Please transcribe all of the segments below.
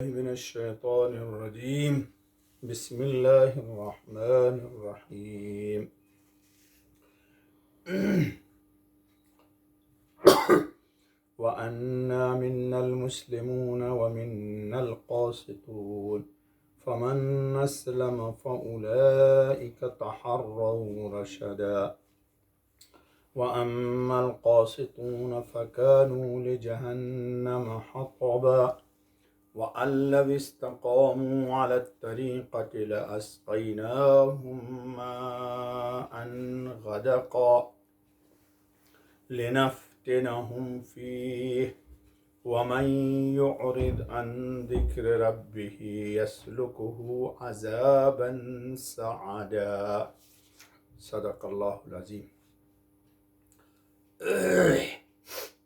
من الشيطان الرجيم بسم الله الرحمن الرحيم وأنا منا المسلمون ومنا القاسطون فمن أسلم فأولئك تحروا رشدا وأما القاسطون فكانوا لجهنم حطبا وأن لو استقاموا على الطريقة لأسقيناهم ماء غدقا لنفتنهم فيه ومن يعرض عن ذكر ربه يسلكه عذابا صعدا صدق اللہ العظیم۔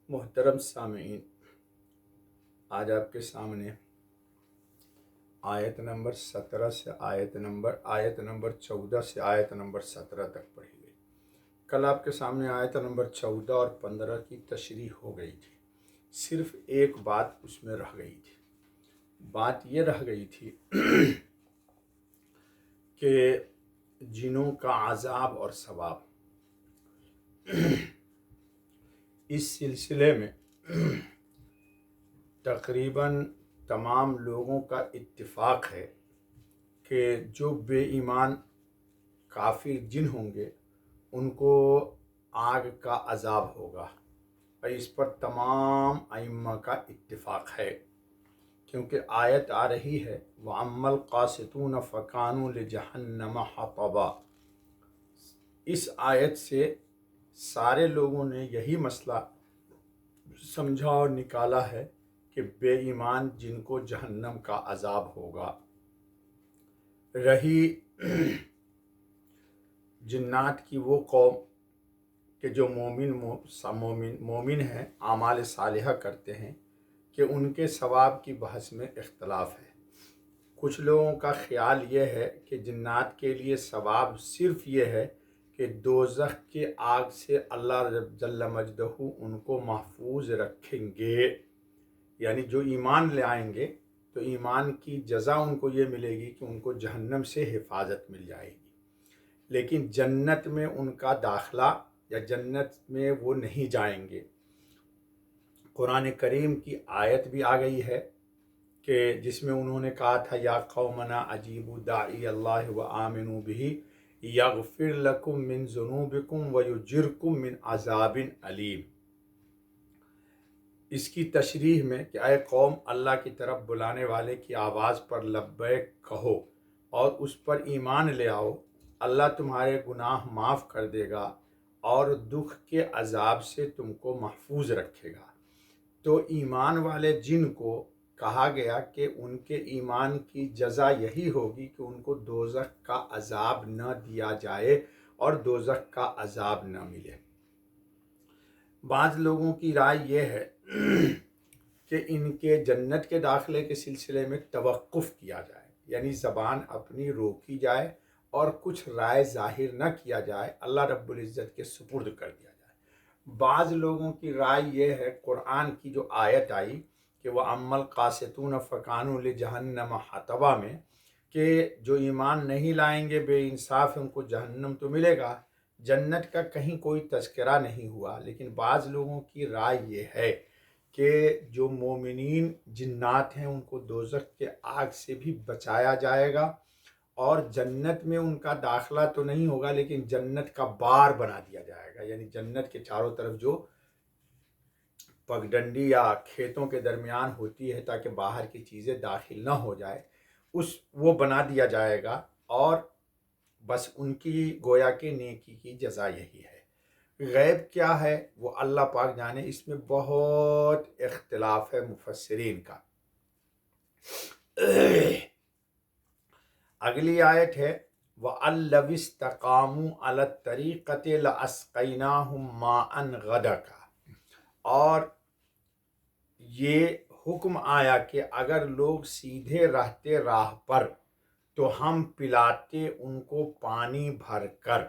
محترم سامعین، آج آپ کے سامنے آیت نمبر 17 سے آیت نمبر 14 سے آیت نمبر 17 تک پڑھی گئی۔ کل آپ کے سامنے آیت نمبر 14 اور 15 کی تشریح ہو گئی تھی، صرف ایک بات اس میں رہ گئی تھی۔ بات یہ رہ گئی تھی کہ جنوں کا عذاب اور ثواب۔ اس سلسلے میں تقریباً تمام لوگوں کا اتفاق ہے کہ جو بے ایمان کافر جن ہوں گے ان کو آگ کا عذاب ہوگا، اور اس پر تمام ائمہ کا اتفاق ہے، کیونکہ آیت آ رہی ہے وَأَمَّا الْقَاسِطُونَ فَكَانُوا لِجَهَنَّمَ حَطَبًا۔ اس آیت سے سارے لوگوں نے یہی مسئلہ سمجھا اور نکالا ہے کہ بے ایمان جن کو جہنم کا عذاب ہوگا۔ رہی جنات کی وہ قوم کہ جو مومن ہیں، اعمال صالحہ کرتے ہیں، کہ ان کے ثواب کی بحث میں اختلاف ہے۔ کچھ لوگوں کا خیال یہ ہے کہ جنات کے لیے ثواب صرف یہ ہے کہ دوزخ کے آگ سے اللہ جل مجدہ ان کو محفوظ رکھیں گے، یعنی جو ایمان لے آئیں گے تو ایمان کی جزا ان کو یہ ملے گی کہ ان کو جہنم سے حفاظت مل جائے گی، لیکن جنت میں ان کا داخلہ یا جنت میں وہ نہیں جائیں گے۔ قرآن کریم کی آیت بھی آ گئی ہے کہ جس میں انہوں نے کہا تھا یا قومنا اجیبوا داعی اللہ وآمنوا بہ یغفر لکم من ذنوبکم ویجرکم من عذاب علیم۔ اس کی تشریح میں کہ اے قوم، اللہ کی طرف بلانے والے کی آواز پر لبیک کہو اور اس پر ایمان لے آؤ، اللہ تمہارے گناہ معاف کر دے گا اور دکھ کے عذاب سے تم کو محفوظ رکھے گا۔ تو ایمان والے جن کو کہا گیا کہ ان کے ایمان کی جزا یہی ہوگی کہ ان کو دوزخ کا عذاب نہ دیا جائے اور دوزخ کا عذاب نہ ملے۔ بعض لوگوں کی رائے یہ ہے کہ ان کے جنت کے داخلے کے سلسلے میں توقف کیا جائے، یعنی زبان اپنی روکی جائے اور کچھ رائے ظاہر نہ کیا جائے، اللہ رب العزت کے سپرد کر دیا جائے۔ بعض لوگوں کی رائے یہ ہے قرآن کی جو آیت آئی کہ وَأَمَّا الْقَاسِطُونَ فَكَانُوا لِجَهَنَّمَ حَطَبًا میں، کہ جو ایمان نہیں لائیں گے، بے انصاف ان کو جہنم تو ملے گا، جنت کا کہیں کوئی تذکرہ نہیں ہوا۔ لیکن بعض لوگوں کی رائے یہ ہے کہ جو مومنین جنات ہیں ان کو دوزخ کے آگ سے بھی بچایا جائے گا، اور جنت میں ان کا داخلہ تو نہیں ہوگا لیکن جنت کا بار بنا دیا جائے گا، یعنی جنت کے چاروں طرف جو پگڈنڈی یا کھیتوں کے درمیان ہوتی ہے تاکہ باہر کی چیزیں داخل نہ ہو جائے، وہ بنا دیا جائے گا، اور بس ان کی گویا کہ نیکی کی جزا یہی ہے۔ غیب کیا ہے وہ اللہ پاک جانے، اس میں بہت اختلاف ہے مفسرین کا۔ اگلی آیت ہے وَأَن لَوِ اسْتَقَامُوا عَلَى الطَّرِيقَةِ لَأَسْقَيْنَاهُم مَّاءً غَدَقًا، اور یہ حکم آیا کہ اگر لوگ سیدھے رہتے راہ پر تو ہم پلاتے ان کو پانی بھر کر،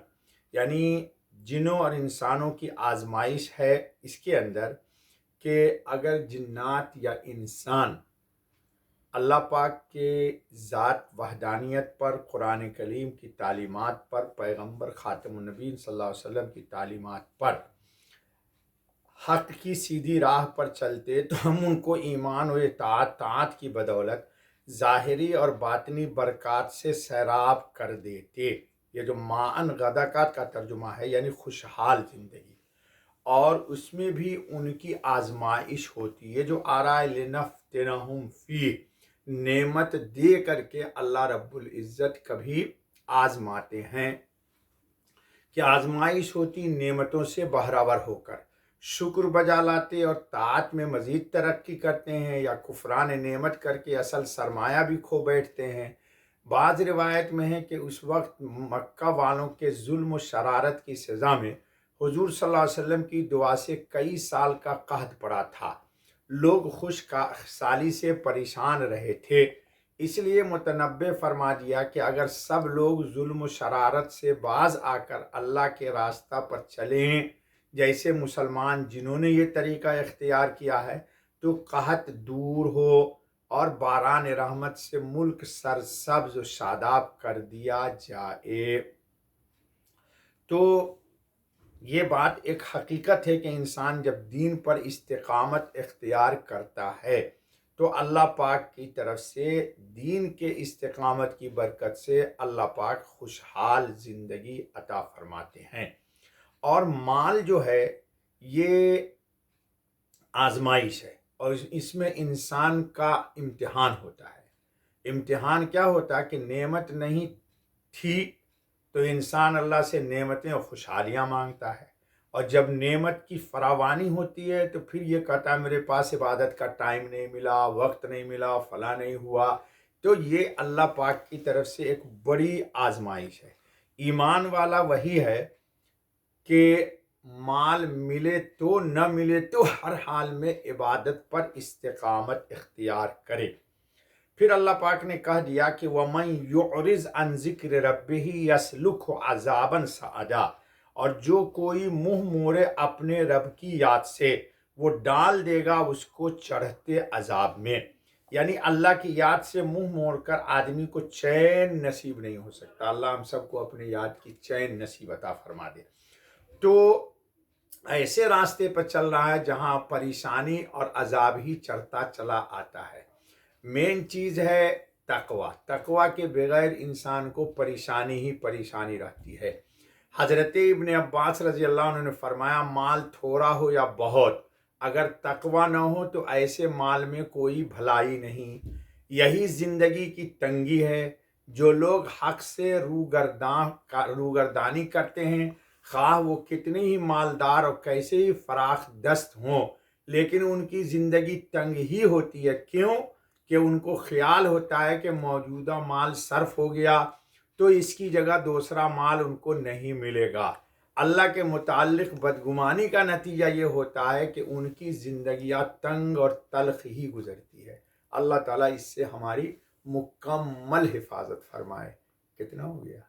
یعنی جنوں اور انسانوں کی آزمائش ہے اس کے اندر کہ اگر جنات یا انسان اللہ پاک کے ذات وحدانیت پر، قرآن کریم کی تعلیمات پر، پیغمبر خاتم النبیین صلی اللہ علیہ وسلم کی تعلیمات پر حق کی سیدھی راہ پر چلتے تو ہم ان کو ایمان و طاعت کی بدولت ظاہری اور باطنی برکات سے سیراب کر دیتے۔ یہ جو معن غدقات کا ترجمہ ہے یعنی خوشحال زندگی، اور اس میں بھی ان کی آزمائش ہوتی ہے جو آرائے لنفتنہم فی، نعمت دے کر کے اللہ رب العزت کبھی آزماتے ہیں کہ آزمائش ہوتی نعمتوں سے بہرور ہو کر شکر بجا لاتے اور طاعت میں مزید ترقی کرتے ہیں، یا کفران نعمت کر کے اصل سرمایہ بھی کھو بیٹھتے ہیں۔ بعض روایت میں ہے کہ اس وقت مکہ والوں کے ظلم و شرارت کی سزا میں حضور صلی اللہ علیہ وسلم کی دعا سے کئی سال کا قحط پڑا تھا، لوگ خشک سالی سے پریشان رہے تھے، اس لیے متنبع فرما دیا کہ اگر سب لوگ ظلم و شرارت سے باز آ کر اللہ کے راستہ پر چلیں جیسے مسلمان جنہوں نے یہ طریقہ اختیار کیا ہے، تو قحط دور ہو اور باران رحمت سے ملک سرسبز و شاداب کر دیا جائے۔ تو یہ بات ایک حقیقت ہے کہ انسان جب دین پر استقامت اختیار کرتا ہے تو اللہ پاک کی طرف سے دین کے استقامت کی برکت سے اللہ پاک خوشحال زندگی عطا فرماتے ہیں۔ اور مال جو ہے یہ آزمائش ہے، اور اس میں انسان کا امتحان ہوتا ہے۔ امتحان کیا ہوتا ہے کہ نعمت نہیں تھی تو انسان اللہ سے نعمتیں اور خوشحالیاں مانگتا ہے، اور جب نعمت کی فراوانی ہوتی ہے تو پھر یہ کہتا ہے میرے پاس عبادت کا ٹائم نہیں ملا، وقت نہیں ملا، فلاں نہیں ہوا۔ تو یہ اللہ پاک کی طرف سے ایک بڑی آزمائش ہے۔ ایمان والا وہی ہے کہ مال ملے تو نہ ملے تو ہر حال میں عبادت پر استقامت اختیار کرے۔ پھر اللہ پاک نے کہہ دیا کہ وَمَن يُعْرِضْ عَنْ ذِكْرِ رَبِّهِ يَسْلُكْهُ عَذَابًا صَعَدًا، اور جو کوئی منہ موڑے اپنے رب کی یاد سے وہ ڈال دے گا اس کو چڑھتے عذاب میں۔ یعنی اللہ کی یاد سے منہ موڑ کر آدمی کو چین نصیب نہیں ہو سکتا۔ اللہ ہم سب کو اپنے یاد کی چین نصیب عطا فرما دے۔ تو ایسے راستے پر چل رہا ہے جہاں پریشانی اور عذاب ہی چڑھتا چلا آتا ہے۔ مین چیز ہے تقوی۔ تقوی کے بغیر انسان کو پریشانی ہی پریشانی رہتی ہے۔ حضرت ابن عباس رضی اللہ عنہ نے فرمایا مال تھوڑا ہو یا بہت، اگر تقوی نہ ہو تو ایسے مال میں کوئی بھلائی نہیں۔ یہی زندگی کی تنگی ہے۔ جو لوگ حق سے روگردانی کرتے ہیں، خواہ وہ کتنے ہی مالدار اور کیسے ہی فراخ دست ہوں، لیکن ان کی زندگی تنگ ہی ہوتی ہے۔ کیوں؟ کہ ان کو خیال ہوتا ہے کہ موجودہ مال صرف ہو گیا تو اس کی جگہ دوسرا مال ان کو نہیں ملے گا۔ اللہ کے متعلق بدگمانی کا نتیجہ یہ ہوتا ہے کہ ان کی زندگیاں تنگ اور تلخ ہی گزرتی ہے۔ اللہ تعالیٰ اس سے ہماری مکمل حفاظت فرمائے۔ کتنا ہو گیا؟